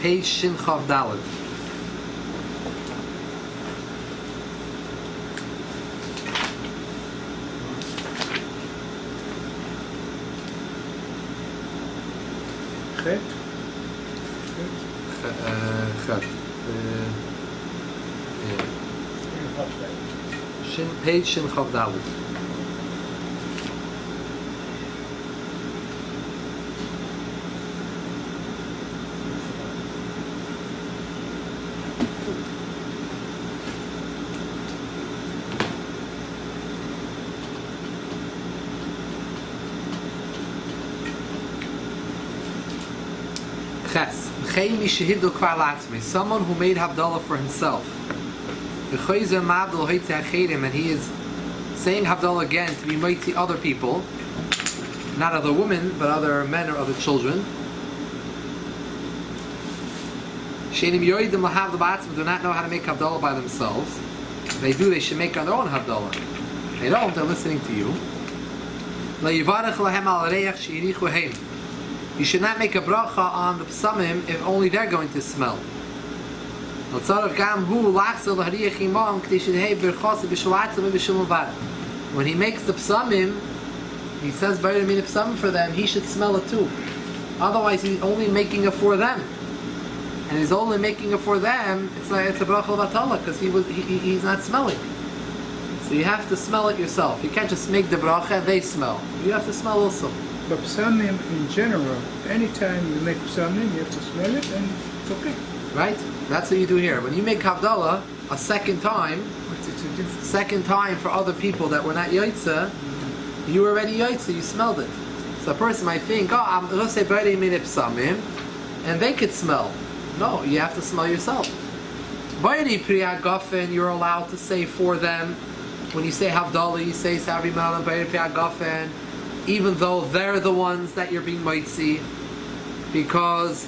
page Shin Havdoloh. Page Shin Havdoloh. Ches. Someone who made Havdollah for himself. And he is saying Havdollah again to be mighty other people, not other women, but other men or other children. Do not know how to make Havdollah by themselves. They do, they should make their own Havdollah. They don't, they're listening to you. You should not make a bracha on the psamim if only they're going to smell. When he makes the psamim, he says psamim for them, he should smell it too. Otherwise he's only making it for them. And he's only making it for them, it's a bracha vatala, because he's not smelling. So you have to smell it yourself. You can't just make the bracha and they smell. You have to smell also. But psamim in general, anytime you make psamim, you have to smell it and it's okay. Right? That's what you do here. When you make Havdollah a second time for other people that were not Yaitza, you were already Yaitza, you smelled it. So a person might think, oh, I'm going to say B'rei Minip Psamim, and they could smell. No, you have to smell yourself. B'rei Priya Gofen, you're allowed to say for them. When you say Havdollah, you say Savri Malam B'rei Priya Gofen, even though they're the ones that you're being Maitzi, because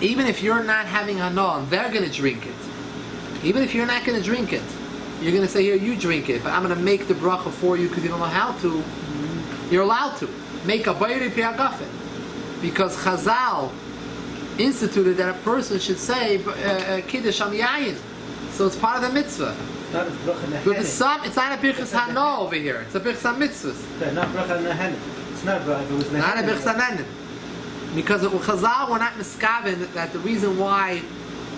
even if you're not having Hanon, they're going to drink it. Even if you're not going to drink it, you're going to say, here, you drink it, but I'm going to make the bracha for you because you don't know how to. You're allowed to. Make a B'rei Priya Gofen. Because Chazal instituted that a person should say Kiddush Am Yayin. So it's part of the mitzvah. It's not a bracha nehenim. It's not a birchas hano over here. It's a birchas mitzvahs. Not bracha nehenim. It's not bracha. It was nehenim. Not a birchas nehenim. Because Chazal were not miskaven that the reason why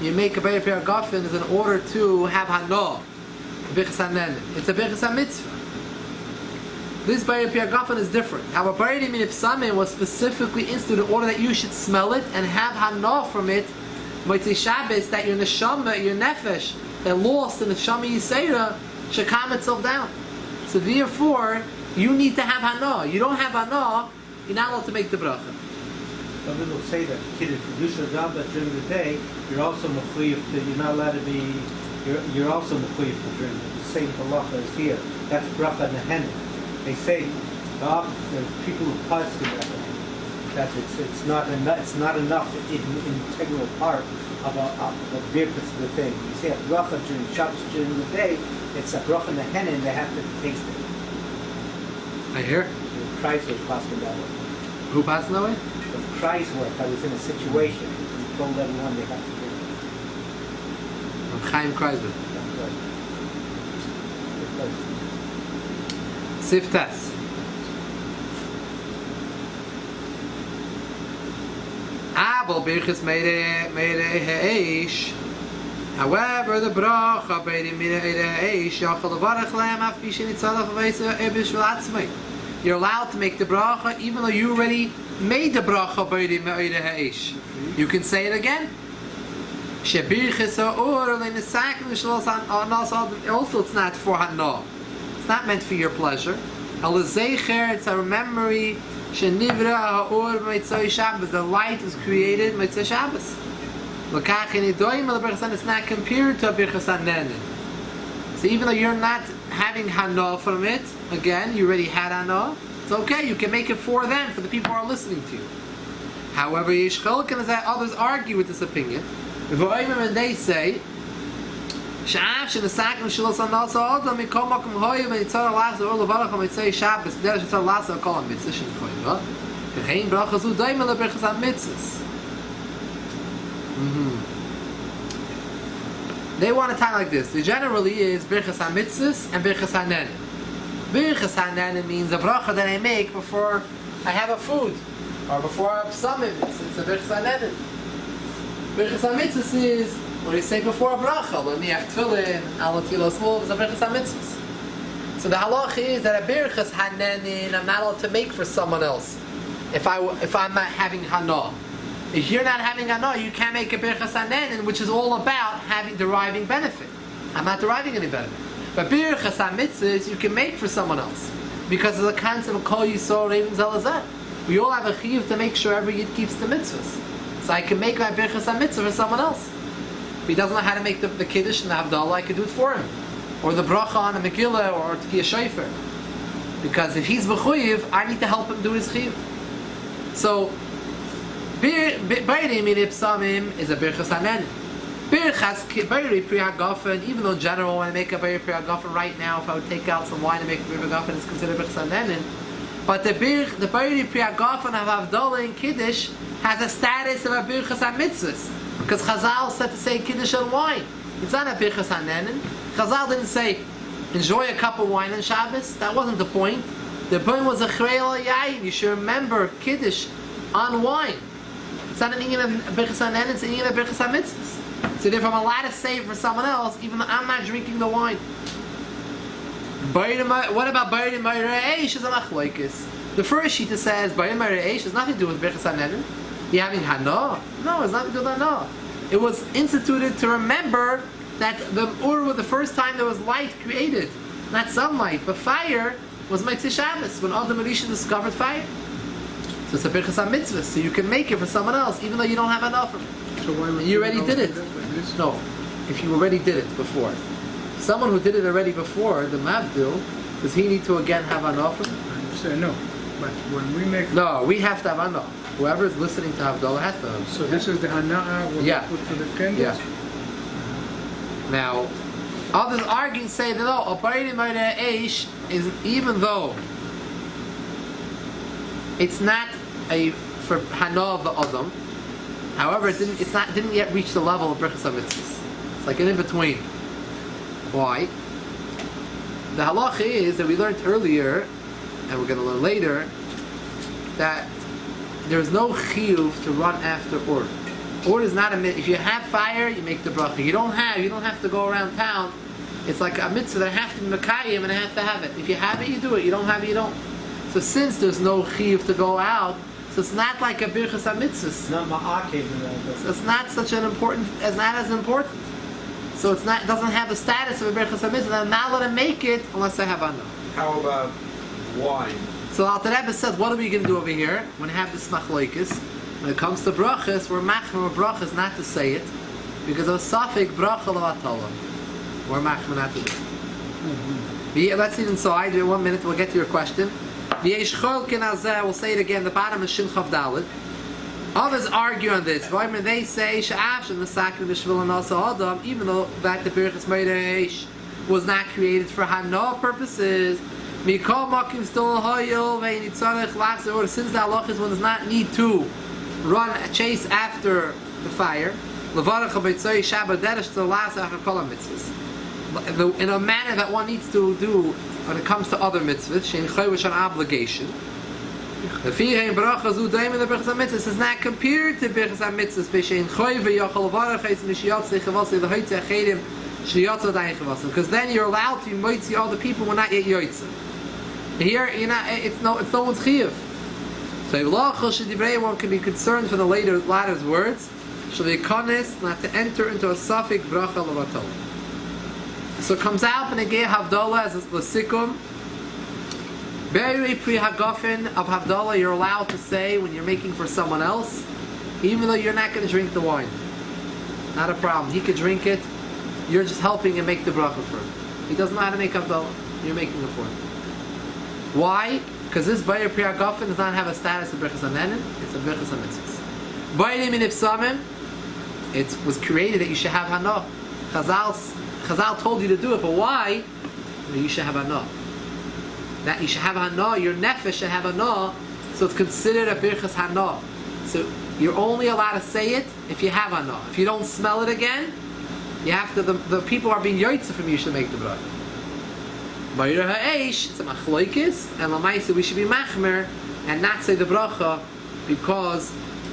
you make a B'rei Priya Gofen is in order to have hano. Birchas nehenim. It's a birchas mitzvah. This B'rei Priya Gofen is different. However, B'rei Minip Psamim was specifically instituted in order that you should smell it and have hana from it. Motzei Shabbos, that your neshama, your nefesh, that lost in the Neshama Yisera should calm itself down. So therefore, you need to have hana. You don't have hana, you're not allowed to make the bracha. Some people say that Kiddush Gamba during the day, you're also mechuyev to, you're not allowed to be, you're also mechuyev to drink. The same halacha is here. That's bracha nehenim. They say the opposite, people who posture that it's not enough integral part of a birkus of the thing. You say a bracha during Shabbos during the day, it's a bracha nehenim, and they have to taste it. I hear. Christ was passing that way. Who passed that way? With Christ's work, I was in a situation. He told everyone they have to drink it. Chaim Kreisler. Siftas. Abel birchas meire ha'esh. However, the bracha beidei meire ha'esh yachal levarach lehem af bishin itzalach v'veisa ebish v'latzmei. You're allowed to make the bracha even though you already made the bracha beidei meire ha'esh. You can say it again. Shebirchas ha'or le'nesakim l'shlos. Also, it's not for hana. It's not meant for your pleasure. It's a memory. The light is created Mitzvah Shabbos. It's not compared to a birchas nehenim. So even though you're not having hana from it, again, you already had hana, it's okay, you can make it for them, for the people who are listening to you. However, others argue with this opinion. And they say, Shabbos in the second shilos on also Adam in kol makom hoye when it's all last all the varach on say Shabbos there is all last call on mitzvah shin koyva. The gein bracha zu daimel berchas mitzvahs. They want to tie like this. The generally is birchas hamitzvos and birchas hanenin. Birchas hanenin means a bracha that I make before I have a food or before I have summon. It's a birchas hanenin. Birchas hamitzvos is what you say before a bracha. Let me have tefillin, alatilos wolves, a birchas hamitzvos. So the halacha is that a birchas hanenin I'm not allowed to make for someone else. If I'm not having hana. If you're not having hana, you can't make a birchas hanenin, which is all about deriving benefit. I'm not deriving any benefit. But birchas hamitzvos you can make for someone else because of the concept of kol yisrael reivim zelazeh. We all have a chiyuv to make sure every yid keeps the mitzvahs. So I can make my birchas hamitzvah for someone else. If he doesn't know how to make the kiddush and the havdollah, I can do it for him, or the bracha on a megillah, or to be a shofar. Because if he's b'chuyiv, I need to help him do his chiyuv. So Bayri min ipsamim is a birchas hanenin. Birchas bayri pri hagafen, even though in general when I make a bayri pri hagafen right now, if I would take out some wine and make a pri hagafen, it's considered birchas hanenin. But the bayri pri hagafen of Havdoloh and Kiddush has a status of a birchas hamitzvos. Because Chazal said to say Kiddush and wine. It's not a birchas hanenin. Chazal didn't say enjoy a cup of wine on Shabbos. That wasn't the point. The point was a chreil yayin. You should remember Kiddush on wine. It's not an inyan of birchas hanenin, it's an inyan of birchas hamitzvos. So therefore I'm allowed to save for someone else, even though I'm not drinking the wine. What about Bayri Mayra Eish is a machlokes. The first shita says Bayri Mayra Eish has nothing to do with birchas hanenin. You having hana? No, it's nothing to do with hana. It was instituted to remember that the was the first time there was light created, not sunlight, but fire was Mitzvah Shabbos when Adam Elisha discovered fire. So it's a birchas hamitzvah, so you can make it for someone else, even though you don't have enough of it. So why would You already did it. No, if you already did it before. Someone who did it already before, the Mavdil, does he need to again have enough of it? I understand, no. But when we make... No, we have to have enough. Whoever is listening to Havdollah has to have. So this is the hana'a we'll put to the candles? Yeah. Now, others arguing say that no, a Bayri Mayra Eish is, even though it's not a for hana of the Adam, however, it didn't yet reach the level of birchas hamitzvos. It's like an in between. Why? The halacha is that we learned earlier, and we're going to learn later, that there's no chiyuv to run after or. Or is not a mitzvah. If you have fire, you make the bracha. You don't have to go around town. It's like a mitzvah that I have to be mekayim and I have to have it. If you have it, you do it. You don't have it, you don't. So since there's no chiyuv to go out, so it's not like a birchas hamitzvos. Not ma'akev. So it's not such an important, not as important. So it doesn't have the status of a birchas hamitzvah. I'm not allowed to make it unless I have anah. How about wine? So Alter Rebbe says, what are we going to do over here when we have this machlokes? When it comes to brachas, we're machmer brachas not to say it because of a suffix bracha levatala. We're machmer not to do it. Let's see inside. 1 minute. We'll get to your question. We'll say it again. The bottom is Shin Havdollah. Others argue on this. They say even though that the birchas Mayra Eish was not created for hana purposes, since the halach is one does not need to chase after the fire, in a manner that one needs to do when it comes to other mitzvahs, which are an obligation. This is not compared to birchas hamitzvos, because then you're allowed to moitzi all the people who are not yet yoitza. Here, it's no one's chiyuv. So one can be concerned for the latter's words. Shall be honest, not to enter into a suffix bracha levatol. So it comes out in a gay havdollah as a lasikum. Very pri hagafen of havdollah you're allowed to say when you're making for someone else, even though you're not going to drink the wine. Not a problem. He could drink it. You're just helping him make the bracha for him. He doesn't know how to make havdollah. You're making it for him. Why? Because this Bayir Pri HaGofen does not have a status of Birchas HaNenin, it's a Birchas HaMitzvahs. Bayir Min Ipsamim, it was created that you should have Hana. Chazal told you to do it, but why? You should have Hana. That you should have Hana, your nefesh should have Hana, so it's considered a Birchas Hana. So you're only allowed to say it if you have hana. If you don't smell it again, you have to. The people are being yoitza from you should make the bracha. Ba'ira ha'esh, it's a machloikis, and l'maisa we should be machmer and not say the bracha because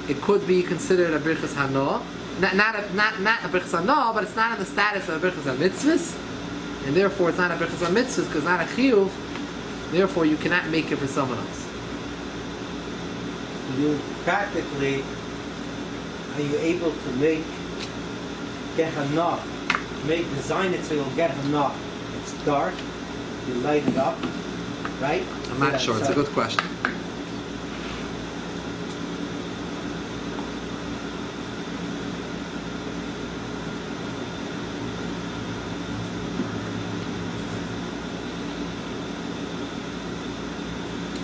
it could be considered a birchas hana. Not a birchas hana, but it's not in the status of a birchas mitzvahs, and therefore it's not a birchas mitzvahs because it's not a chiyuv. Therefore, you cannot make it for someone else. You practically, are you able to get hana, design it so you'll get hana. It's dark, you light it up, right? I'm not sure. It's a good question.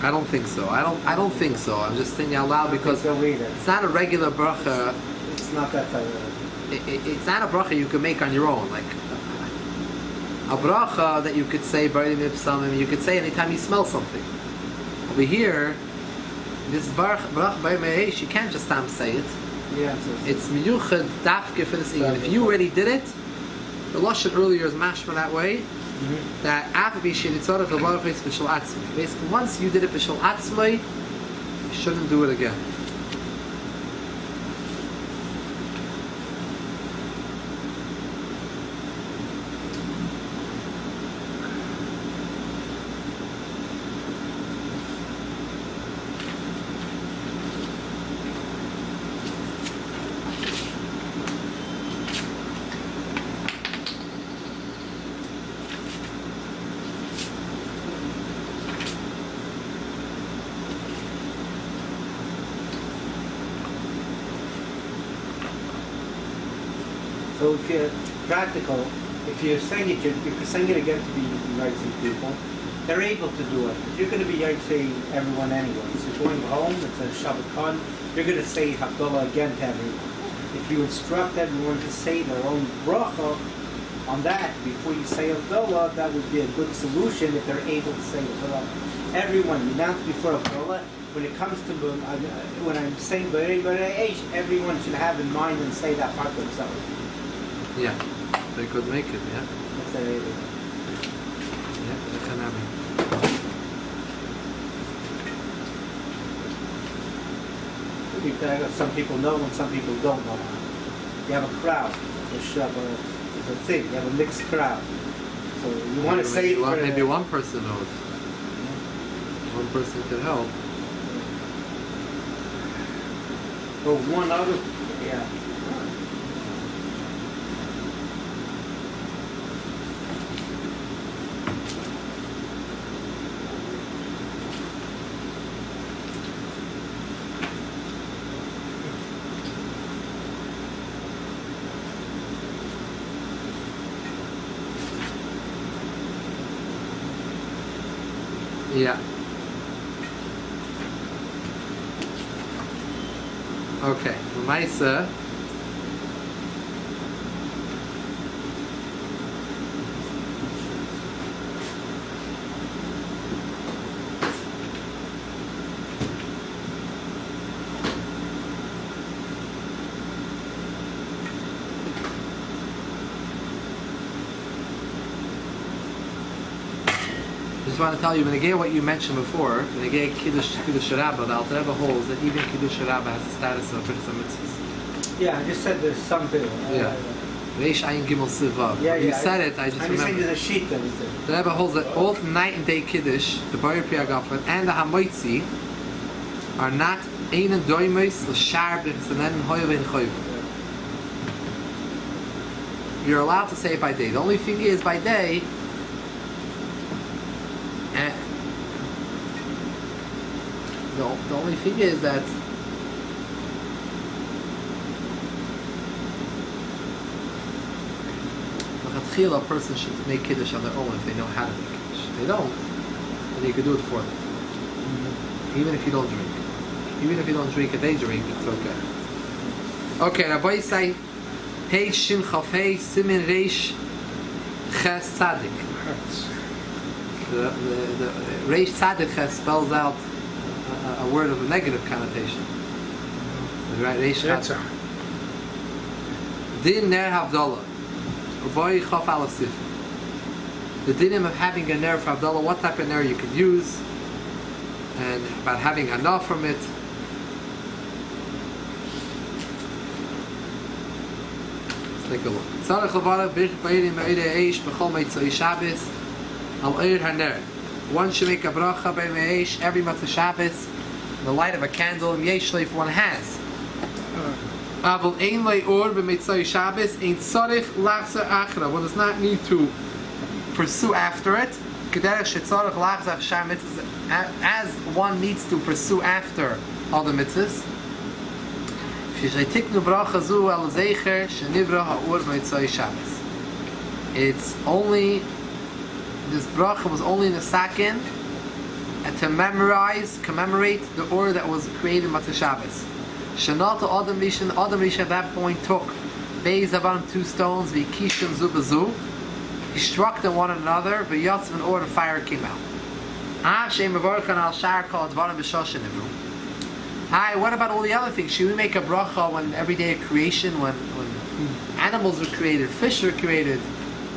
I don't think so. I don't think so. I'm just thinking out loud because it's not a regular bracha. It's not that type of. It's not a bracha you can make on your own. Like a bracha that you could say, you could say anytime you smell something. Over here, this bracha b'yimei, you can't just say it. Yeah, it's miyuchad dafke for this evening. If you already did it, the lashon earlier is mashma that way. That basically once you did it b'shel atzmai, you shouldn't do it again. So if you're practical, if you're saying it, you're saying it again to be yaitzing people, they're able to do it. If you're going to be yaitzing everyone anyway, so going home, it's a Shabbat Khan, you're going to say Havdoloh again to everyone. If you instruct everyone to say their own bracha on that before you say Havdoloh, that would be a good solution if they're able to say Havdoloh. Everyone, you announce before Havdoloh, when it comes to, when I'm saying everyone should have in mind and say that part themselves. Yeah, they could make it, yeah. That's the way Yeah, they can have it. Some people know and some people don't know. You have a crowd. It's a thing. You have a mixed crowd. So you want to say it maybe one person knows. One person can help. Or one other. Yeah. Yeah. Okay. Maisa. I just want to tell you, when I get what you mentioned before, when I get Kiddush Rabbah, the Alter Rebbe holds that even Kiddush Rabbah has the status of Birchas Mitzvahs. Yeah, I just said there's some people. Yeah. Reish Ayin Gimel Sivav. Yeah, You yeah. said it, I just I'm just saying remember. there's a sheet that is there. The Rebbe holds that both night and day Kiddush, the Bayer Piyagafen, and the Hamoitzi are not Einen Doimes, L'Shar B'Chasanen, Hoyev and Choyev. You're allowed to say it by day. The only thing is, by day, the only thing is that a person should make Kiddush on their own if they know how to make Kiddush. If they don't, then you can do it for them. Even if you don't drink. Even if you don't drink and they drink, it's okay. Okay, Rabbi say, Hey Shin Chaf Hey Simin Reish Ches Tzadik. The Reish Tzadik Ches spells out a word of a negative connotation. Right, Reish That's Chad. Din ner havdollah. Uboy chaf aleph sif. The dinim of having a ner for havdollah, what type of ner you could use, and about having enough from it. Let's take a look. Tzarech levarach b'ich b'eirim me'irei eish b'chol meitzai Shabbos al eir haner. One should make a bracha b'eirim eish every Motzei Shabbos, the light of a candle, and yesh if one has. Aval ein le'or b'mitzvah Shabbos ein tzarich lachzer achra. One does not need to pursue after it. Kederech shetzarich lachzer shar mitzvahs, as one needs to pursue after other mitzvahs. V'sheitiknu bracha zu al zeicher shenivra ha'or b'mitzvah Shabbos. It's only, this bracha was only in the sakin and to commemorate the order that was created in Motzei Shabbos. Shanata Adam Rishon at that point took Beis Avam 2 stones, V'kishim zu b'zu. He struck them one another, V'yatzav, an order fire came out. Hi, what about all the other things? Should we make a bracha when every day of creation, when animals were created, fish were created?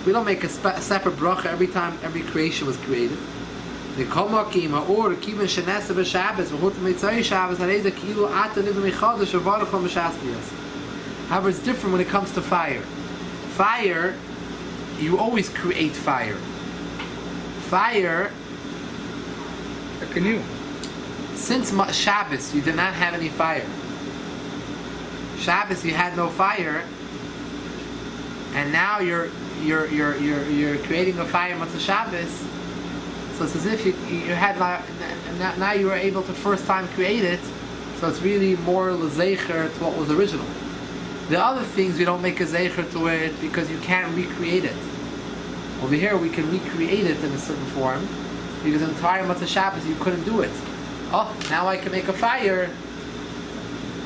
We don't make a separate bracha every time every creation was created. The komakim or kiven shenasa b'Shabbos v'hut mitzvah Shabbos hareza kilu ata nivim mechadash v'varachom b'Shabbos. However, it's different when it comes to fire. Fire, you always create fire. Fire, like a new. Since Shabbos, you did not have any fire. Shabbos, you had no fire, and now you're creating a fire on the Shabbos. So it's as if you had now you were able to first time create it. So it's really more l'zeicher to what was original. The other things we don't make a zeicher to it because you can't recreate it. Over here we can recreate it in a certain form because in the entire Motzei Shabbos you couldn't do it. Oh, now I can make a fire.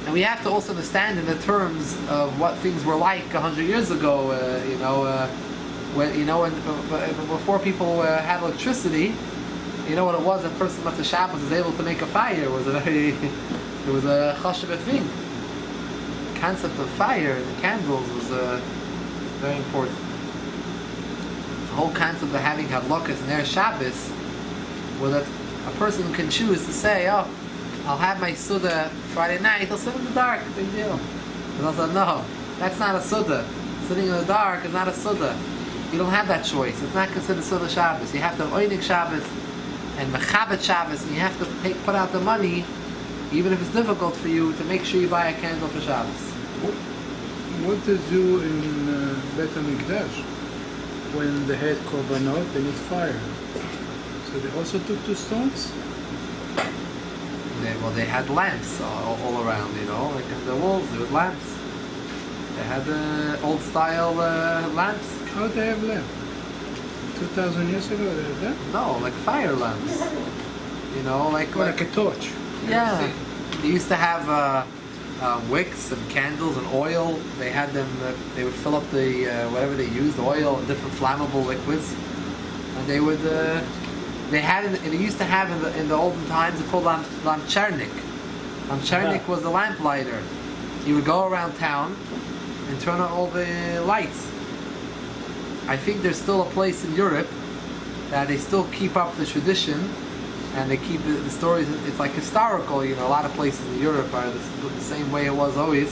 And we have to also understand in the terms of what things were like 100 years ago. When before people had electricity, you know what it was. A person Motzei Shabbos was able to make a fire. It was a chashuv thing. The concept of fire and the candles was very important. The whole concept of having havlokas and Ner Shabbos, was that a person can choose to say, "Oh, I'll have my Suda Friday night. I'll sit in the dark. Big deal." And I said, "No, that's not a Suda. Sitting in the dark is not a Suda. You don't have that choice. It's not considered Suda Shabbos. You have to have Oinik Shabbos and Mechabet Shabbos, and you have to put out the money, even if it's difficult for you, to make sure you buy a candle for Shabbos." What to do in Bet HaMikdash when they had korbanot, they need fire? So they also took 2 stones? They had lamps all around, like in the walls, there was lamps. They had old style lamps. How did they have lamp? 2,000 years ago they had that? No, like fire lamps. Like a torch. Yeah. They used to have wicks and candles and oil. They had them. They would fill up the whatever they used, oil and different flammable liquids, and they would. They had. They used to have in the olden times. It's called lamchernik. Lamchernik was the lamp lighter. You would go around town and turn on all the lights. I think there's still a place in Europe that they still keep up the tradition, and they keep the stories. It's like historical. A lot of places in Europe are the same way it was always.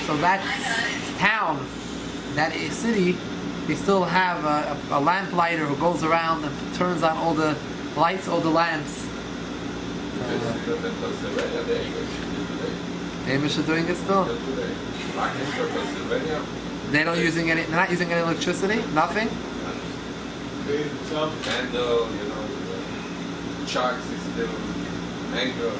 So that town, that city, they still have a lamp lighter who goes around and turns on all the lights, all the lamps. The Amish are doing it still. They're not using any electricity. Nothing. Some candle, chalk system, mango.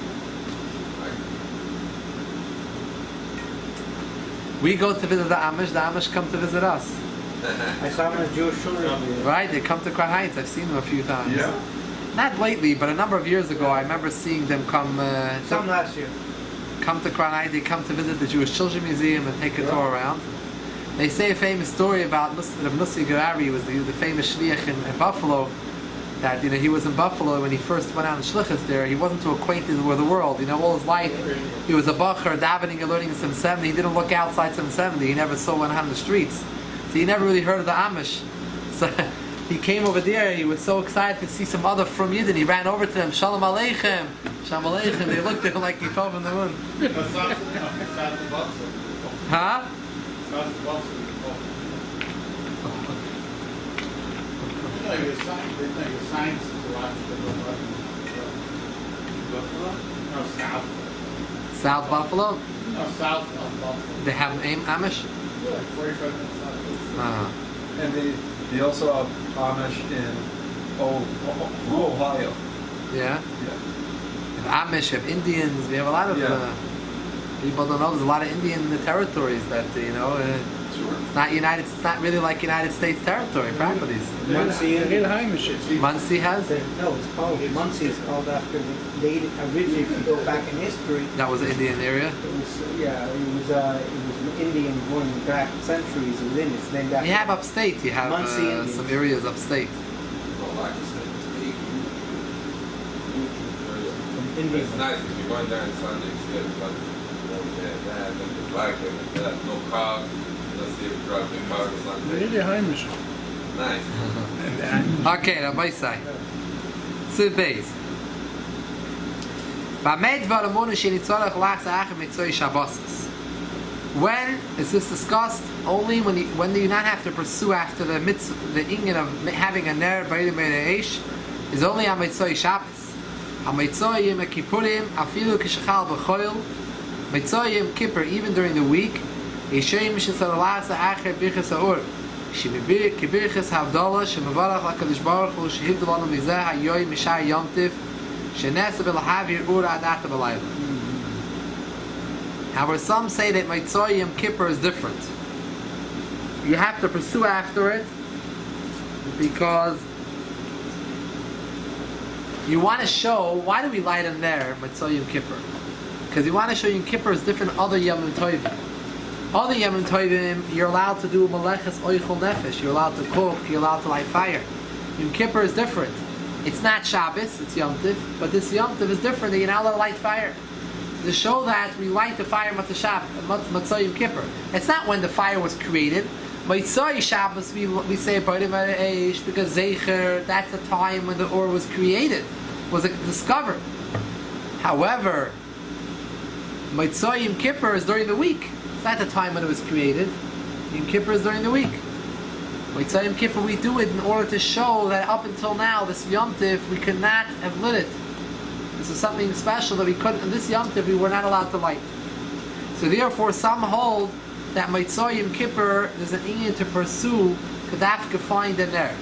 We go to visit the Amish come to visit us. I saw them in Jewish children. Right, they come to Crown Heights. I've seen them a few times. Yeah. Not lately, but a number of years ago, I remember seeing them come. Some last year. Come to Crown Heights. They come to visit the Jewish Children Museum and take a tour around. They say a famous story about Nussi Gerari, was the famous shliach in Buffalo, that he was in Buffalo when he first went out in Shlichus there. He wasn't too acquainted with the world. All his life he was a bacher davening and learning in 770. He didn't look outside 770. He never saw one on the streets, so he never really heard of the Amish. So he came over there. He was so excited to see some other from Yidden. He ran over to them. Shalom Aleichem, Shalom Aleichem. They looked at him like he fell from the moon. Huh? South Buffalo? No, south of Buffalo. They have Amish? Yeah, 45 minutes south. And they also have Amish in Ohio. Yeah. Yeah. We have Amish, we have Indians. We have a lot of people don't know. There's a lot of Indian territories that Sure. It's not really like United States territory properties. Muncie, Real Heimishes. Muncie has no, it's called Muncie. Is called after the native. Originally, if you go back in history, that was the Indian area. it was Indian going back centuries within. It's named after. You have upstate. You have Muncie some areas upstate. Indian. It's nice if you're going there on Sunday, you see everybody that, and the black and that, no cars. Let's see if you drive the car on Sunday. Really Heimishes. Nice. Okay, Rabbi Say. Sid Beis. When is this discussed? Only when you not have to pursue after the inyan of having a ner b'ayim eish is only on Mitzvah Shabbos. On Mitzvah Yom Kippurim afilu kishachal b'choil Mitzvah Yom Kippur even during the week Yishayim Shisaralasa Acher Birchas Haur Shemibir Kibirchas Havdoloh Shemavarach LaKadosh Baruch Hu Shehivdolanu Mizeh Hayoy Mishai Yom Tiv Shenesa B'Lahavir Ura Adata B'Layla. However, some say that Mitzvah Yom Kippur is different. You have to pursue after it because you want to show. Why do we light in there Mitzvah Yom Kippur? Because you want to show Yom Kippur is different than other Yom Tovim. Other Yom Tovim, you're allowed to do Meleches Oichel Nefesh. You're allowed to cook. You're allowed to light fire. Yom Kippur is different. It's not Shabbos. It's Yom Tiv. But this Yom Tiv is different. You're not allowed to light fire. To show that we light the fire Matzah Yom Kippur. It's not when the fire was created. Matzah Shabbos we say because Zecher, that's the time when the ore was created, was discovered. However, Matzah Yom Kippur is during the week. It's not the time when it was created. Yom Kippur is during the week. Matzah Yom Kippur we do it in order to show that up until now this Yom Tiv we could not have lit it. This is something special that we couldn't. In this Yom Tov, we were not allowed to light. So therefore, some hold that Mitzvah Yom Kippur there's an inyan to pursue Kedafka find in there.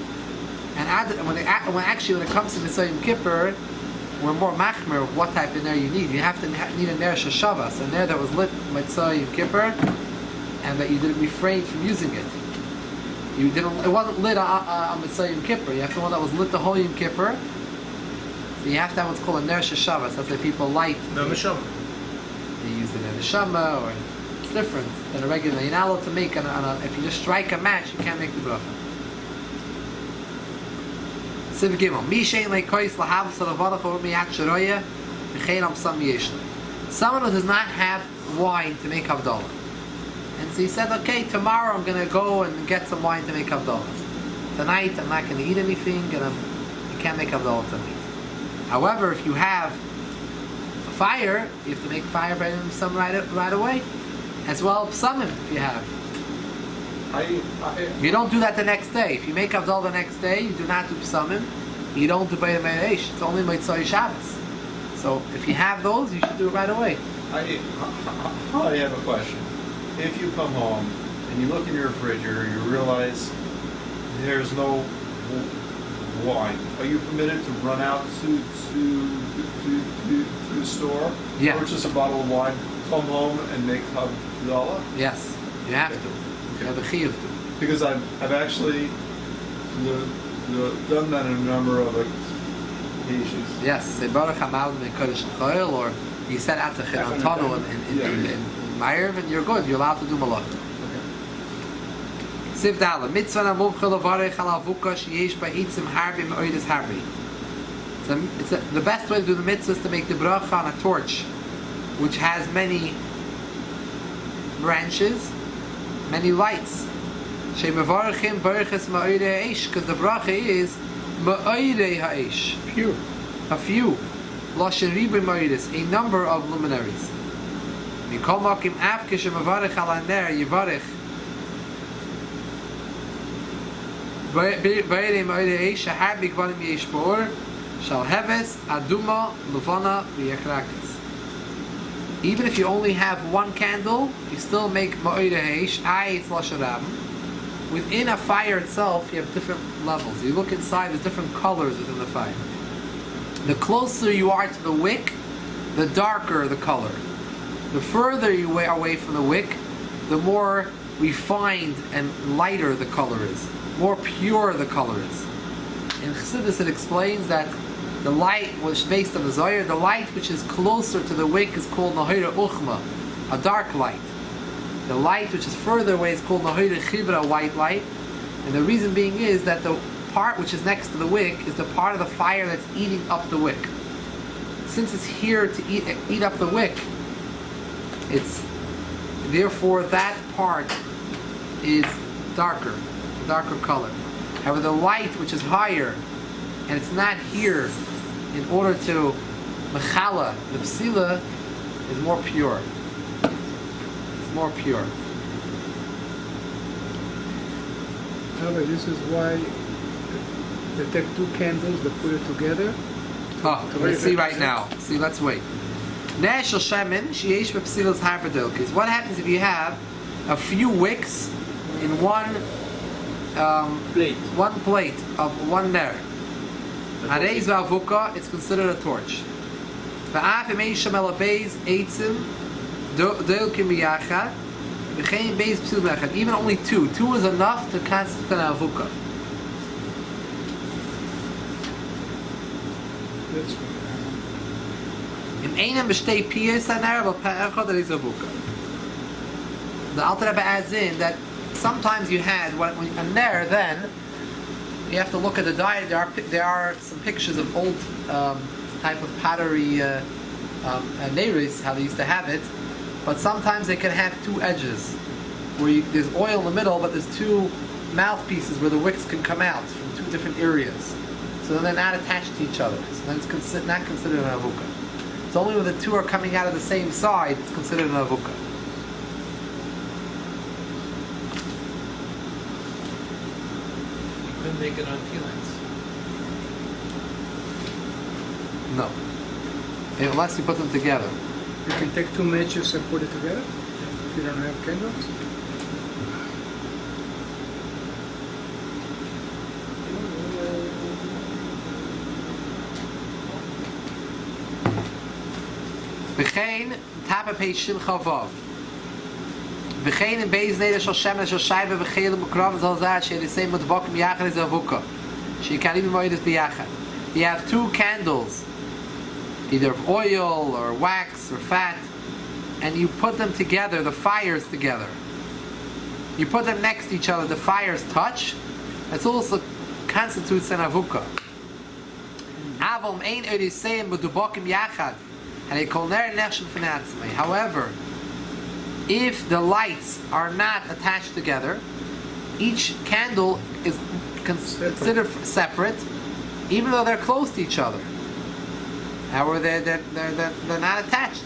And when it comes to Mitzvah Yom Kippur, we're more machmer of what type of ner you need. You have to need a ner sheshavas, a ner that was lit Mitzvah Yom Kippur, and that you didn't refrain from using it. It wasn't lit on Mitzvah Yom Kippur. You have the one that was lit the whole Yom Kippur. You have to have what's called a ner sheshavas. That's why people light. No neshama. They use it in a neshama, or it's different than a regular. You're not allowed to make if you just strike a match, you can't make the bracha. Siv Gimel. Mishein leikois lahavas alavadach or miyat sharoya v'chein sam yeshli. Someone who does not have wine to make havdollah, and so he said, okay, tomorrow I'm going to go and get some wine to make havdollah. Tonight I'm not going to eat anything, and you can't make havdollah tonight. However, if you have fire, you have to make fire by some right away. As well, psamim if you have. You don't do that the next day. If you make Havdol the next day, you do not do psamim. You don't do Bayram Eish. It's only Mitzvah Shabbos. So if you have those, you should do it right away. I have a question. If you come home and you look in your refrigerator, you realize there's no wine, are you permitted to run out to the store, purchase a bottle of wine, come home and make Havdollah? Yes, you have to. You have a chiyuv to. Because I've actually done that in a number of occasions. Yes, say Baruch Hamad Ben Kodesh Choil, or you said Atachir on Tano in Ma'ariv, and you're good. You're allowed to do malach. Siv Dala, mitzvah na muvcha levarech al avuka sheyesh ba'itzim harbi me'oidis harbi. The best way to do the mitzvah is to make the bracha on a torch, which has many branches, many lights. Shemevarechim bareches ma'oidei ha'esh, because the bracha is ma'oidei ha'esh. Pure. A few. Lashon ribi ma'oidis, a number of luminaries. Mikol makim af kishemevarech al haner yivarech bairei ma'oidei ha'esh shahar bigvanim yesh ba'or shal heves aduma levana v'yachrakis. Even if you only have one candle, you still make ma'oidei ha'esh. It's lashon rabim. Within a fire itself, you have different levels. You look inside, there's different colors within the fire. The closer you are to the wick, the darker the color. The further you are away from the wick, the more refined and lighter the color is. More pure the color is. In Chassidus it explains that the light, which is based on the Zohar, the light which is closer to the wick is called Nahira Uchma, a dark light. The light which is further away is called Nahira Chibra, a white light. And the reason being is that the part which is next to the wick is the part of the fire that's eating up the wick. Since it's here to eat up the wick, therefore that part is darker color. However, the light which is higher and it's not here in order to mechala, the psila, is more pure. It's more pure. However, this is why they take two candles, they put it together. Oh, let's see right now. See, let's wait. Nashal shemen sheyesh b'psilas havdollah. What happens if you have a few wicks in one plate of one ner? Areiz v'avuka, it's considered a torch. V'af imei shamel beis eitzim dolkim b'yachad v'chein beis psil b'yachad. Even only two is enough to constitute an avuka. That's right. In einem b'shtei piyas haner v'pa'echad areiz v'avuka. The Alter Rebbe adds in that sometimes you had when a ner, then you have to look at the diet. There are some pictures of old type of pottery neiris, how they used to have it. But sometimes they can have two edges, where there's oil in the middle, but there's two mouthpieces where the wicks can come out from two different areas. So then they're not attached to each other. So then it's not considered an avuka. It's only when the two are coming out of the same side it's considered an avuka. Make it on peelings. No. Unless you put them together. You can take two matches and put it together if you don't have candles. V'chein tapa pei shil chavav. V'chein in beis neder shal shemen shal shayve v'cheil m'krav zal zah she'elisei mutvakim yachad is avuka. She'ikalim moedes b'yachad. You have two candles, either of oil or wax or fat, and you put them together, the fires together. You put them next to each other, the fires touch. That also constitutes an avuka. Avom ein elisei mutvakim yachad. However, if the lights are not attached together, each candle is considered separate, even though they're close to each other. However, they're not attached.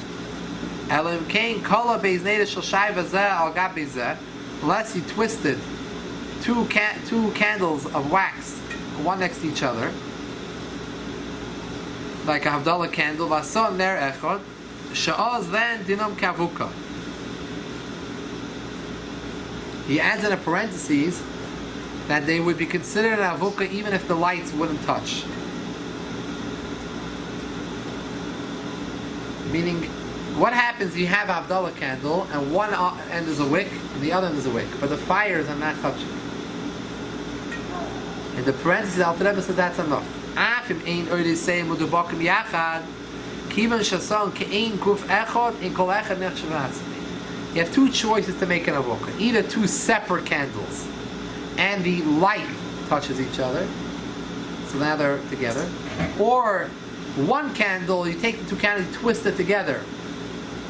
Unless you twisted two candles of wax, one next to each other, like a Havdoloh candle, vason ner echad, sha'oz then dinam kavuka. He adds in a parentheses that they would be considered an avuka even if the lights wouldn't touch. Meaning, what happens if you have a Havdoloh candle and one end is a wick and the other end is a wick, but the fires are not touching? In the parentheses, Alter Rebbe says that's enough. You have two choices to make an avoka. Either two separate candles, and the light touches each other, so now they're together. Or one candle, you take the two candles, you twist it together.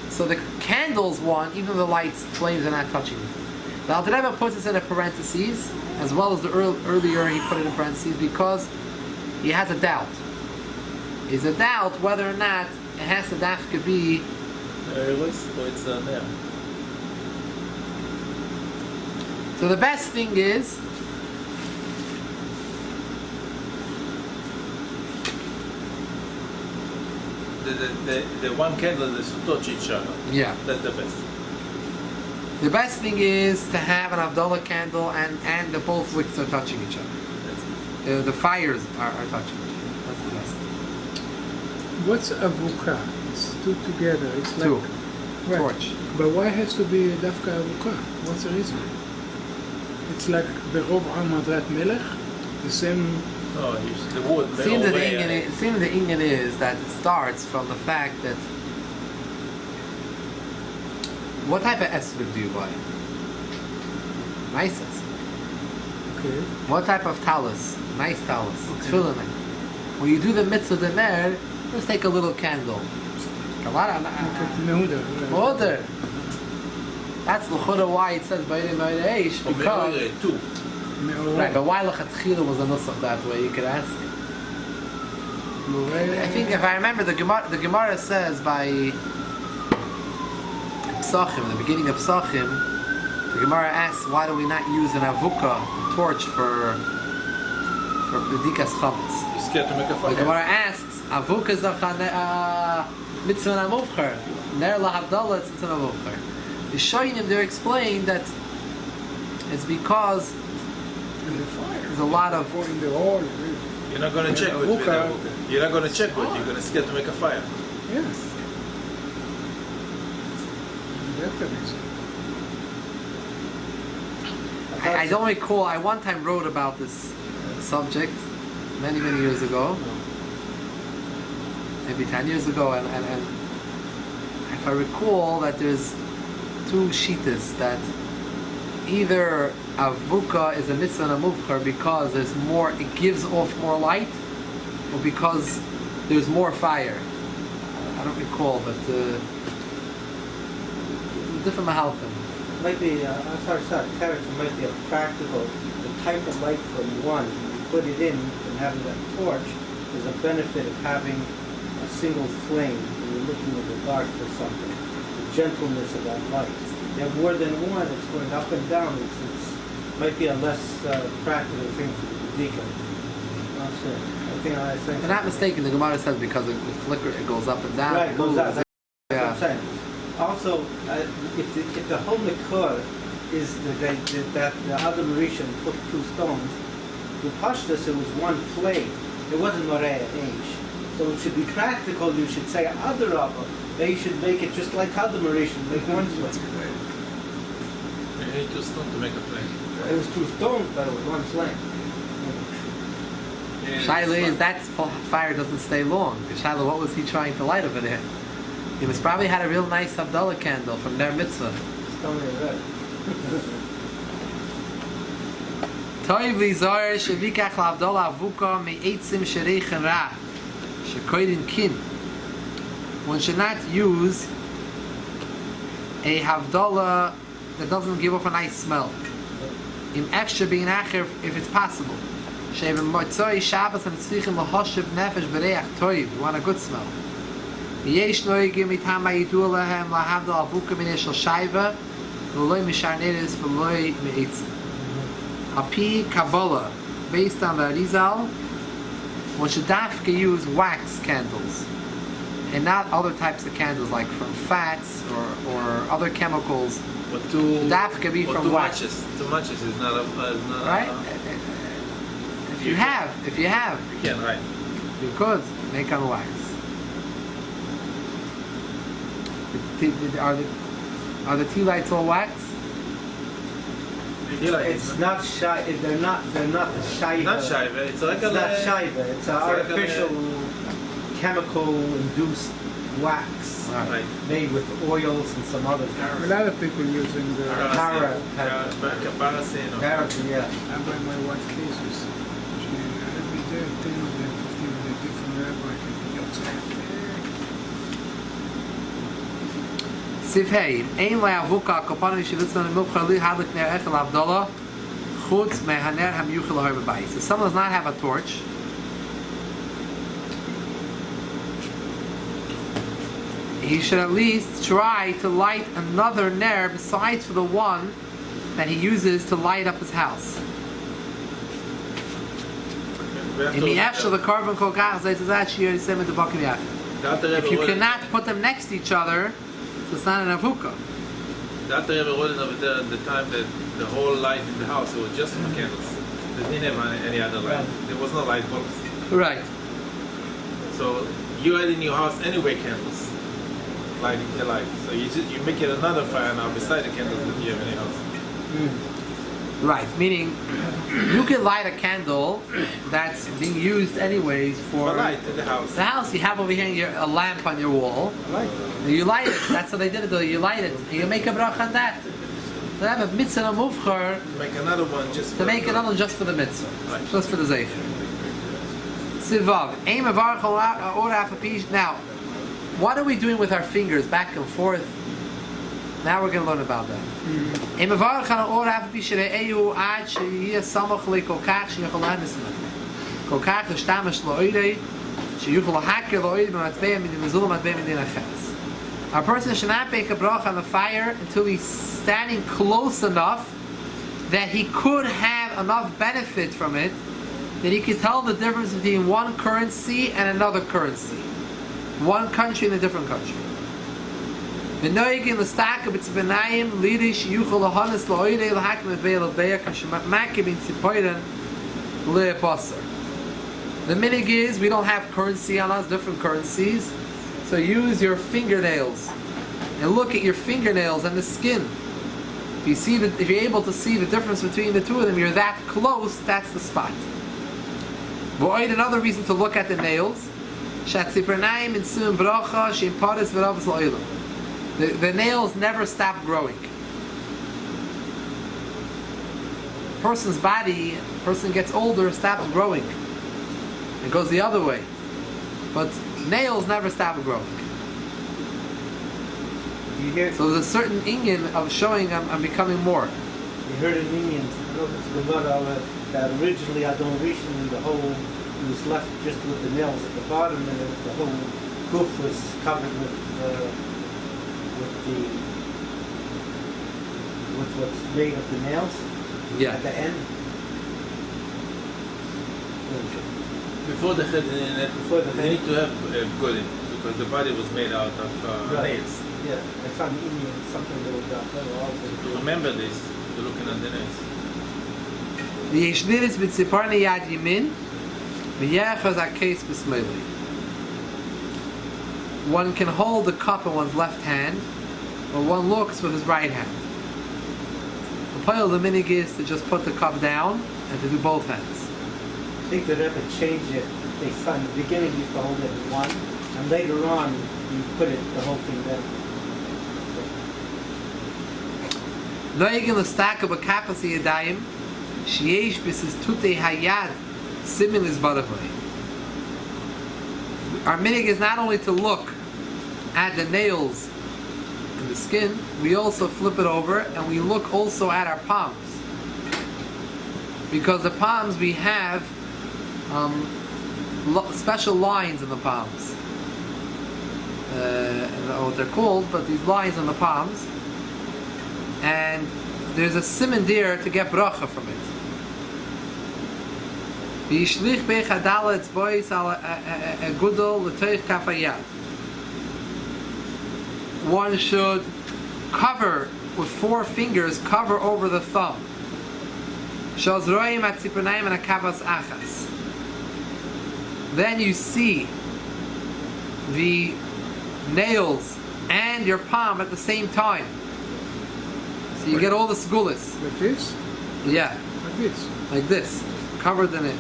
So the candle's one, even though the light's flames are not touching. The Alter Rebbe puts this in a parentheses, as well as the earlier he put it in parentheses, because he has a doubt. Is a doubt whether or not it has to dafka be. What's there? So the best thing is The one candle is to touch each other. yeah. That's the best. The best thing is to have an Havdoloh candle and the both wicks are touching each other. The fires are touching each other. That's the best. What's avuka? It's two together. It's like Two. Right. Torch. But why has to be dafka avuka? What's the reason? It's like berov am madrat melech, the same. No, it's the wood. It seems the Inyan is that it starts from the fact that what type of esrog do you buy? Nice esrog. Okay. What type of talus? Nice talus. Tefillin. When you do the mitzvah demer, let's take a little candle. Mehuda. Order. That's l'chora why it says by the because two. right, but why lechatchila was a nusach that way? You could ask. I think if I remember, the Gemara says by Psachim, the beginning of Psachim, the Gemara asks why do we not use an avuka, a torch for bedikas chametz? You're scared to make a The fire. Gemara asks avuka is a mitzvah namuvcher, ner lahavdollah it's mitzvah namuvcher. The Shoyinim there explain that it's because And the fire. there's a lot of In the hall. You're not going to check with it. You're not going to check with it. You're going to scared to make a fire. Yes. That's the reason. I don't recall. I one time wrote about this subject many years ago, maybe 10 years ago, and if I recall that there's two shitas that either avuka is a mitzvah and a muvchar because there's more, it gives off more light, or because there's more fire. I don't recall, but different mahalchim. Might be, character might be a practical, the type of light from one, you put it in and having that torch, there's a benefit of having a single flame when you're looking in the dark for something. The gentleness of that light. You have more than one, it's going up and down, it's might be a less practical thing for the deacon. Not sure. I think If I'm not mistaken, the Gemara says because it flicker, it goes up and down. right, it goes out. That's what Yeah. I'm saying. Also, if the whole Makor is that the other Mauritian put two stones, to Pashtus it was one flame. It wasn't Morea age. So it should be practical. You should say other Rabba. They should make it just like other Mauritian, make one flame. You need to stone to make a flame. It was two stones, but it was one flame. Shaila is that fire doesn't stay long. Shaila, what was he trying to light over there? He must probably had a real nice Havdollah candle from their mitzvah. Stone is red. Toiv lizar shevikach l'Havdollah avuka me'etzim shereichen ra shekoidin kin. One should not use a Havdollah that doesn't give off a nice smell. Im efshe bein acher if it's possible. She'evim motzoi Shabbos and tzrichim lahoshev nefesh bereach toiv. You want a good smell. Yesh noigim mitam hayidu lahem lahavdol avuka min eshel shayva v'loi misharneres v'loi me'etzim. Api Kabbalah, based on the Arizal, one should dafka use wax candles and not other types of candles like from fats or other chemicals. But two Dafka be from two wax. matches. Two matches is not a Right? If you have, You can, right? you could make on wax. Are the tea lights all wax? It's not shy. They're not the shiva. Not shiva. It's like It's not shiva. It's an like artificial, chemical-induced wax Right. made with oils and some other A lot of people using the. Paraffin. Paraffin or paraffin, yeah. I buy my wife cases. She every day 10 of them, 15 of them, different rabbi can outside. Siv Hey, ein le'avuka kopanim shilitzna nemukha li hadlik ner echel havdollah chutz mehaner hamyuchel har b'bayis. If someone does not have a torch, he should at least try to light another ner besides for the one that he uses to light up his house. If you cannot put them next to each other, it's not an avuka. That Rebbe wrote it over there at the time that the whole light in the house, it was just for candles. They didn't have any other light. There was no light bulbs. Right. So you had in your house anyway candles, lighting the light. So you make it another fire now beside the candles that you have in your house. Right, meaning you can light a candle that's being used anyways for light in the house. the house. You have over here a lamp on your wall. Right. You light it. That's how they did it though. You light it. And you make a bracha on that. They have a mitzvah and a muvchar Make another one just to for make another one just for the mitzvah. Right. Just for the zeicher. Sivav. Aim of Now, what are we doing with our fingers back and forth? Now we're going to learn about that. Aim of a person should not make a bracha on the fire until he's standing close enough that he could have enough benefit from it that he could tell the difference between one currency and another currency, one country and a different country. The minig is we don't have currency on us, different currencies. So use your fingernails and look at your fingernails and the skin. If you're able to see the difference between the two of them, you're that close, that's the spot. Another reason to look at the nails. The nails never stop growing. Person's body, person gets older, stops growing. It goes the other way. But nails never stop growing. You hear? So there's a certain inyan of showing I'm becoming more. You heard in Indian, I don't know if it's Gemara, that originally Adon the whole, he was left just with the nails at the bottom, and the whole goof was covered with what's made of the nails at the end. Before the head, they need to have golden because the body was made out of nails. Yeah, I found in Indian something that was also. To remember this, you're looking at the nails. One can hold the cup in one's left hand, or one looks with his right hand. The point of the minig is to just put the cup down and to do both hands. I think the Rebbe changed it. They saw in the beginning you used to hold it in one, and later on you put it the whole thing down. Noegin l'staka b'kapasi yadayim sheyesh b'sis tutei hayad similis baravay. Our minig is not only to look at the nails and the skin, we also flip it over and we look also at our palms. Because the palms we have special lines in the palms. I don't know what they're called, but these lines on the palms. And there's a siman there to get bracha from it. One should cover with 4 fingers, cover over the thumb. Then you see the nails and your palm at the same time. So you get all the segulas. Like this? Yeah. Like this? Like this. Covered in it.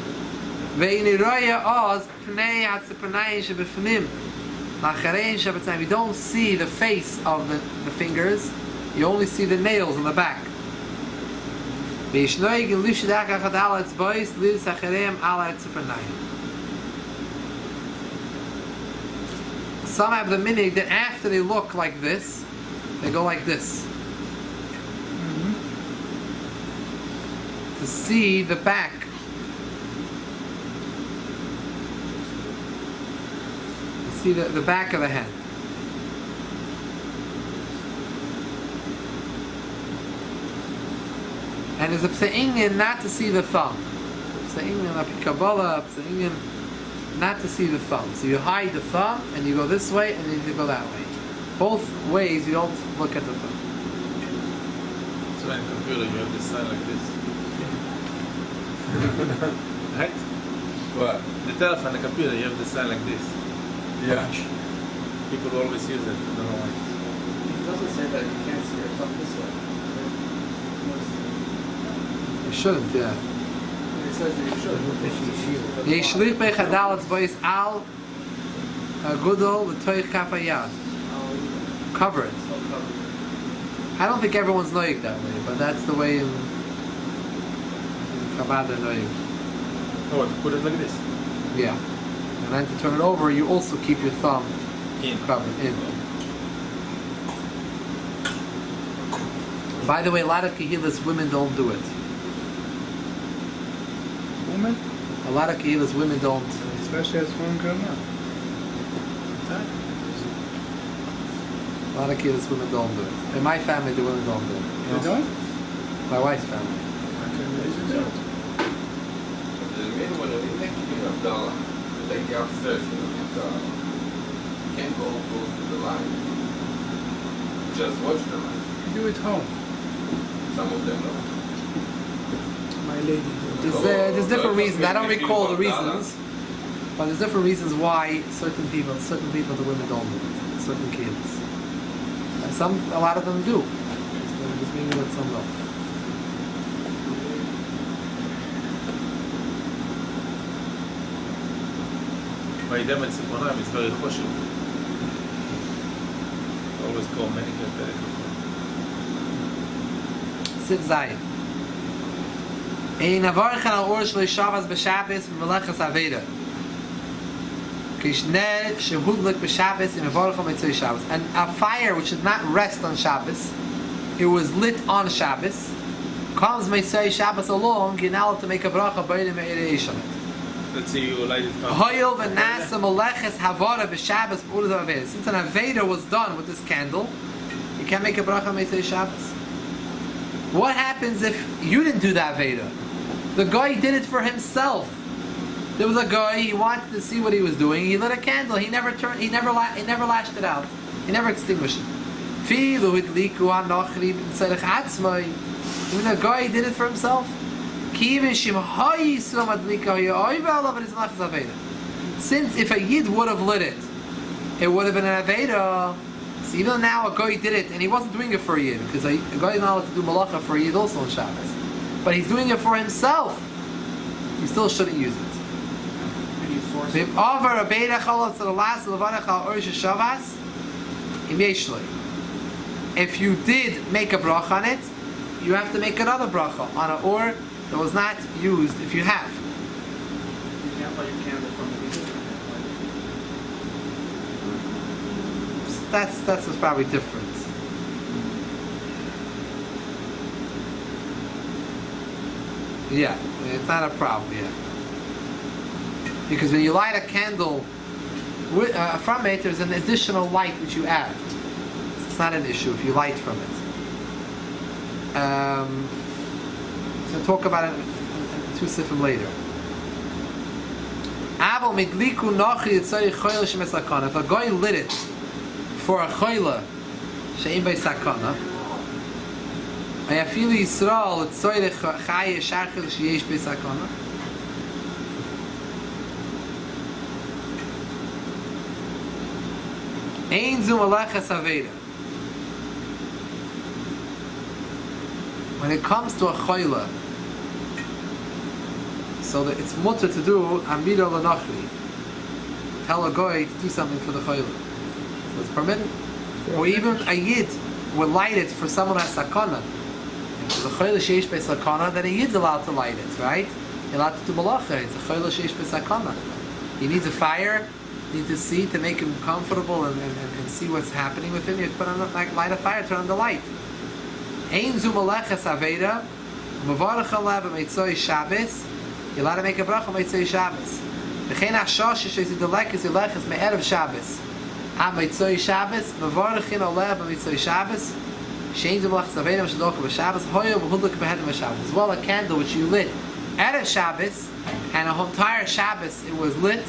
You don't see the face of the fingers, you only see the nails on the back. Some have the meaning that after they look like this, they go like this. To see the back. To see the back of the hand. And there's a pse'inyan not to see the thumb. Pse'inyan, a Kabbalah, pse'inyan not to see the thumb. So you hide the thumb, and you go this way, and then you go that way. Both ways, you don't look at the thumb. So in computer, you have this side like this. Right? What? The telephone, the computer, you have this side like this. Yeah. People always use it. I don't know why. It doesn't say that you can't see your thumb this way. You shouldn't, yeah. It says that you should. Yeshlich bechadalat zbois al agudol l'toich kafayad. Cover it. I don't think everyone's noyik that way, but that's the way in Chabad they're noyik. Oh, to put it like this. Yeah. And then to turn it over, you also keep your thumb covered in. By the way, a lot of Kehilas women don't do it. Woman, A lot of Kehilas women don't. especially as one girl now. A lot of Kehilas women don't do it. In my family, the women don't do it. You don't? My wife's family. I can imagine that. The men when they make you Havdoloh, they get upstairs from Havdoloh. You can't go close to the line. Just watch the line. You do it home. Some of them don't. My lady. There's different reasons. I don't recall the reasons, but there's different reasons why certain people, the women don't do it. Certain kids. A lot of them do. Just meaning that some don't. By them it's it's very choshev. Always call many very Siv Zayin. Ein avarchen al or shlo Shabbos b'Shabbos v'melechas aveda. Kishner shehudlik b'Shabbos in avarchen mitzvah Shabbos. And a fire which did not rest on Shabbos, it was lit on Shabbos, comes mitzvah Shabbos along, you're now allowed to make a bracha b'yedem eirei on it. Let's see you light it up. Hoyel v'nasa meleches havara b'Shabbos b'udas aveda. Since an aveda was done with this candle, you can't make a bracha mitzvah Shabbos. What happens if you didn't do the aveda? The guy did it for himself. There was a guy, he wanted to see what he was doing. He lit a candle. He never lashed it out. He never extinguished it. Even the guy did it for himself. Since if a yid would have lit it, it would have been an aveda. So even now a guy did it, and he wasn't doing it for a yid, because a guy is not allowed to do malacha for a yid also on Shabbos. But he's doing it for himself. He still shouldn't use it. Can you force it? If you did make a bracha on it, you have to make another bracha on an or that was not used if you have. You can't light your candle from the beginning. That's probably different. Yeah, it's not a problem, yeah. Because when you light a candle from it, there's an additional light which you add. It's not an issue if you light from it. So talk about it in two sifim later. If a guy lit it for a choyle she'im bei sakana, Ayafilu Yisrael et Tzoyrech Chaye Shachel Sheyesh B'Sakana. Ein Zu Malachas Aveda. When it comes to a choyle, so that it's mutter to do Amida L'Nochli. Tell a guy to do something for the choyle. was permitted. Or even a yid would light it for someone who has sakana. If there's a chayla sheish sakana, then a yid's allowed to light it, right? You're allowed to do malacha. It's a chayla sheish sakana. He needs a fire. He needs to see to make him comfortable and see what's happening with him. You put on light a fire, turn on the light. Ein zu malachas aveda, mavarach alav b'meitzoi Shabbos. You're allowed to make a bracha b'meitzoi Shabbos. V'chein hashosh she's delekes yilechas me'erev Shabbos. Am b'meitzoi Shabbos, mavarachin alav b'meitzoi Shabbos. Shein zu malachas aveda m'shadok b'Shabbos. Hoyo v'hudlik b'head b'Shabbos. As well, a candle which you lit erev Shabbos, and a whole entire Shabbos it was lit.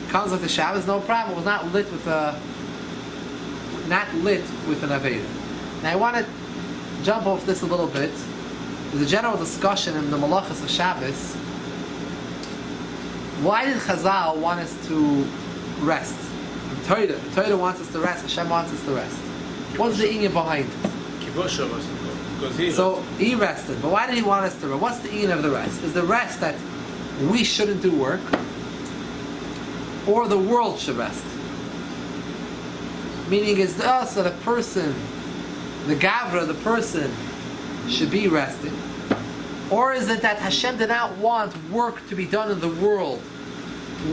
Comes with the Shabbos, no problem. It was not lit with an Aveda. Now I want to jump off this a little bit. There's a general discussion in the Malachas of Shabbos. Why did Chazal want us to rest? Torah wants us to rest. Hashem wants us to rest. What's the inyan behind it? So he rested, but why did he want us to rest? What's the inyan of the rest? Is the rest that we shouldn't do work, or the world should rest? Meaning, is us that a person, the Gavra, the person, should be resting? Or is it that Hashem did not want work to be done in the world?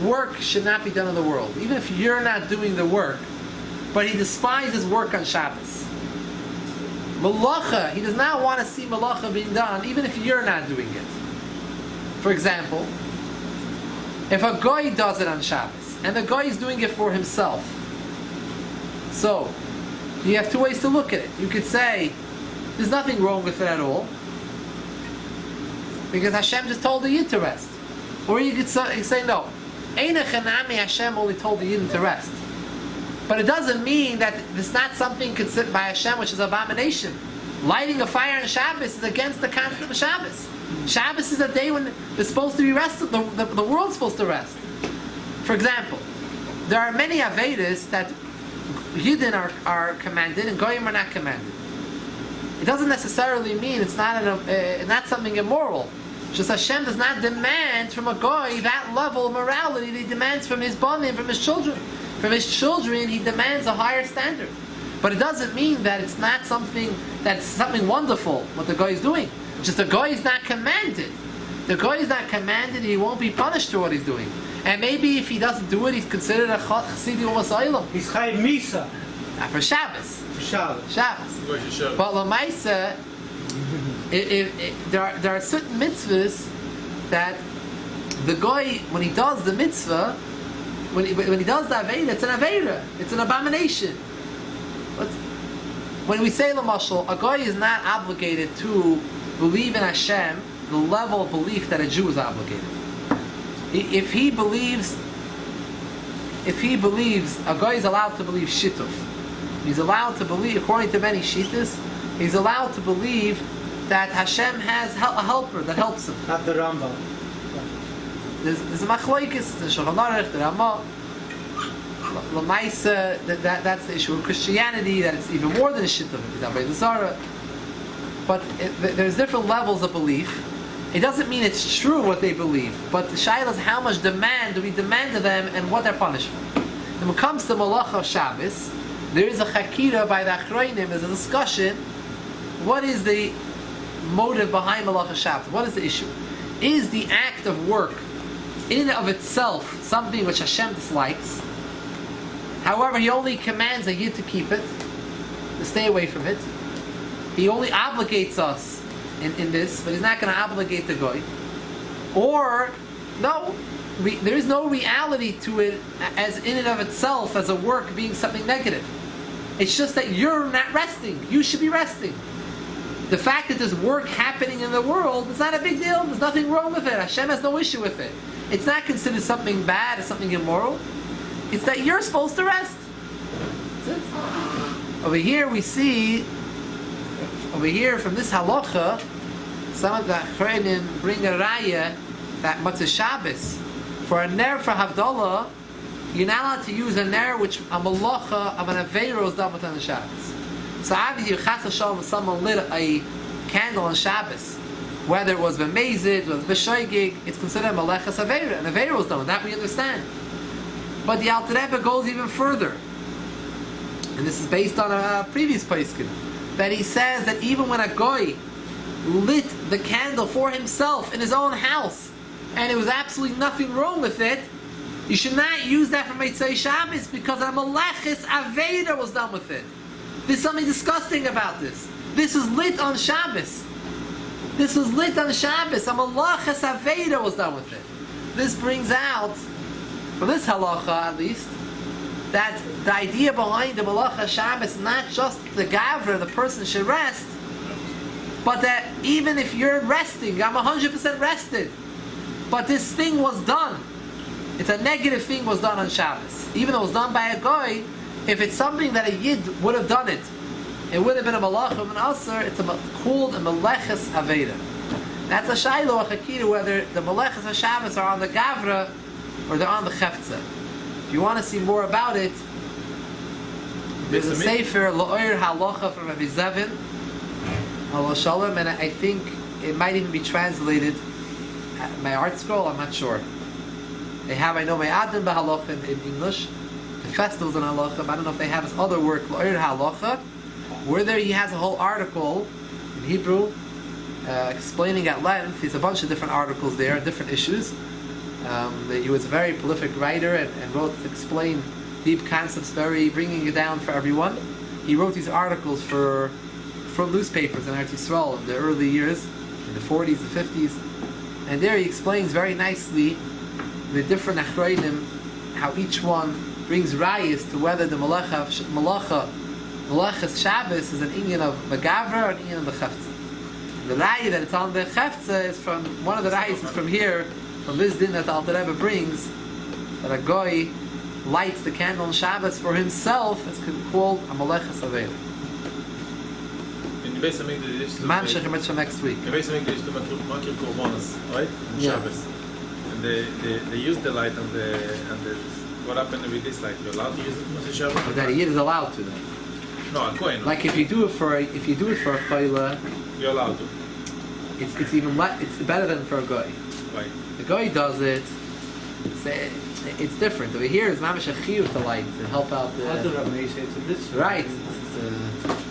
Work should not be done in the world. Even if you're not doing the work, but He despises work on Shabbos. Malacha, He does not want to see Malacha being done, even if you're not doing it. For example, if a guy does it on Shabbos, and the guy is doing it for himself, so you have two ways to look at it. You could say, there's nothing wrong with it at all, because Hashem just told the Yid to rest. Or you could say no, Eina Chanami, Hashem only told the Yid to rest. But it doesn't mean that it's not something considered by Hashem which is an abomination. Lighting a fire on Shabbos is against the concept of Shabbos. Shabbos is a day when it's supposed to be rested. The world's supposed to rest. For example, there are many Avedas that Yidden are commanded and Goyim are not commanded. It doesn't necessarily mean it's not not something immoral. Just Hashem does not demand from a Goy that level of morality that He demands from his Banim, from his children. From his children, He demands a higher standard. But it doesn't mean that it's not something that's something wonderful what the Goy is doing. Just the Goy is not commanded. The Goy is not commanded, he won't be punished for what he's doing. And maybe if he doesn't do it, he's considered a Chassidi Umasailam. He's Chayiv Misa. For Shabbos. For Shabbos. But Lamaisa, there are certain mitzvahs that the Goy, when he does the mitzvah, when he does the Aveda, it's an Aveda. It's an abomination. But when we say Lamashal, a Goy is not obligated to believe in Hashem the level of belief that a Jew is obligated. If he believes, a Goy is allowed to believe Shittuf. He's allowed to believe, according to many Shittas, he's allowed to believe that Hashem has a helper that helps him. Not the Rambam. There's a Machloikis, the Shulchan Aruch, the Ramah. L'maisa, that's the issue. In Christianity, that it's even more than a Shittuf. But there's different levels of belief. It doesn't mean it's true what they believe, but the shaila is how much demand do we demand of them and what they're punished for. And when it comes to Malacha Shabbos, there is a chakira by the Achroinim, there's a discussion, what is the motive behind Malacha Shabbos? What is the issue? Is the act of work in and of itself something which Hashem dislikes? However, He only commands a Yid to keep it, to stay away from it. He only obligates us in this, but He's not going to obligate the Goy. Or, no, there is no reality to it as in and of itself as a work being something negative. It's just that you're not resting. You should be resting. The fact that there's work happening in the world is not a big deal. There's nothing wrong with it. Hashem has no issue with it. It's not considered something bad or something immoral. It's that you're supposed to rest. That's it. Over here we see, from this halacha, some of the Achronim bring a raya that Matzah Shabbos, for a ner for Havdoloh, you're not allowed to use a ner which a malacha of an aveiro is done with on the Shabbos. So obviously, Chas Hashem, if someone lit a candle on Shabbos, whether it was b'mezid, or b'shoigig, it's considered a malachas aveiro. An aveiro is done with that, we understand. But the Alter Rebbe goes even further. and this is based on a previous poskin, that he says that even when a goy lit the candle for himself in his own house, and there was absolutely nothing wrong with it, you should not use that for Meitzei Shabbos because a Malachis Aveda was done with it. There's something disgusting about this. This is lit on Shabbos. This was lit on Shabbos. A Malachis Aveda was done with it. This brings out, for this halacha at least, that the idea behind the Malacha Shabbos is not just the gavra, the person should rest, but that even if you're resting, I'm 100% rested, but this thing was done. It's a negative thing was done on Shabbos. Even though it was done by a goy, if it's something that a yid would have done it, it would have been a malach and aser, it's called a meleches aveda. That's a shaylo, a chakira, whether the meleches HaShabbos are on the gavra or they're on the chefza. If you want to see more about it, there's a sefer, Lo'ir Halacha from Rabbi Zevin, Allah Shalom, and I think it might even be translated, my art scroll, I'm not sure. They have, I know, my Adam B'Halacha in English, the festivals in Halacha, but I don't know if they have his other work, Lo'ir Halacha, where there he has a whole article in Hebrew, explaining at length. There's a bunch of different articles there, different issues. He was a very prolific writer and wrote to explain deep concepts, bringing it down for everyone. He wrote these articles for newspapers in Eretz Yisrael in the early years, in the 40s, the 50s, and there he explains very nicely the different achrayim, how each one brings rayas to whether the Malachas Shabbos is an inyan of the Gavra or an inyan of the Chefza. The raya that it's on the Chefza is from, one of the rayas is from here, from this din that the Alter Rebbe brings, that a goy lights the candle on Shabbos for himself. It's called a Malachas Aveda. In the base of English, they used to Man make- Shechim next week. in the base of English, they used to make korbanos, right? On Yeah. Shabbos. And they used the light and the what happened with this light? You're allowed to use it on Shabbos? But that a yid is allowed to. No, a kohen. Like if you do it for a chayla, You're allowed to. it's even it's better than for a goy. Right. The guy does it. It's different. Over here is mamish a chiyuv to light to help out How do the Rabbi say it's a mitzvah? right. It's